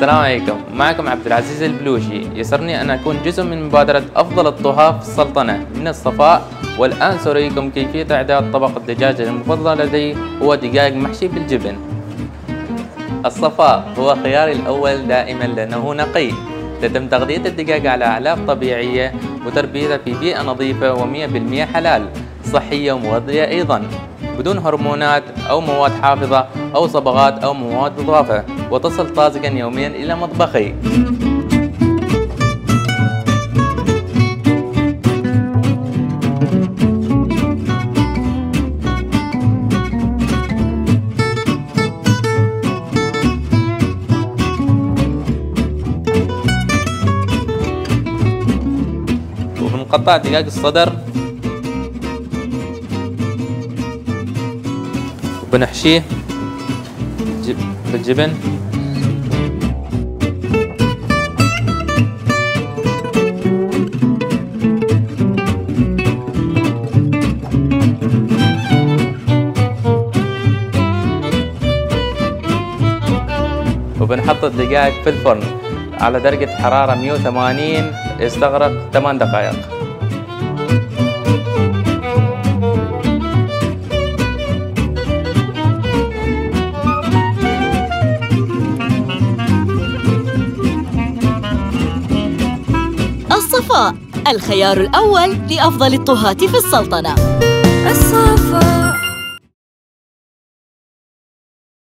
السلام عليكم، معكم عبد العزيز البلوشي. يسرني أن أكون جزء من مبادرة أفضل الطهاة في السلطنة من الصفاء. والآن سأريكم كيفية إعداد طبق الدجاج المفضل لدي، هو دجاج محشي بالجبن. الصفاء هو خياري الأول دائما لأنه نقي. تتم تغذية الدجاج على أعلاف طبيعية وتربيتها في بيئة نظيفة و100% حلال، صحية ومغذية أيضا، بدون هرمونات أو مواد حافظة أو صبغات أو مواد إضافة، وتصل طازجا يوميا إلى مطبخي. وبنقطع دجاج الصدر وبنحشيه بالجبن. وبنحط الدجاج في الفرن على درجة حرارة 180 يستغرق 8 دقائق. الصفاء، الخيار الأول لأفضل الطهاة في السلطنة. الصفاء.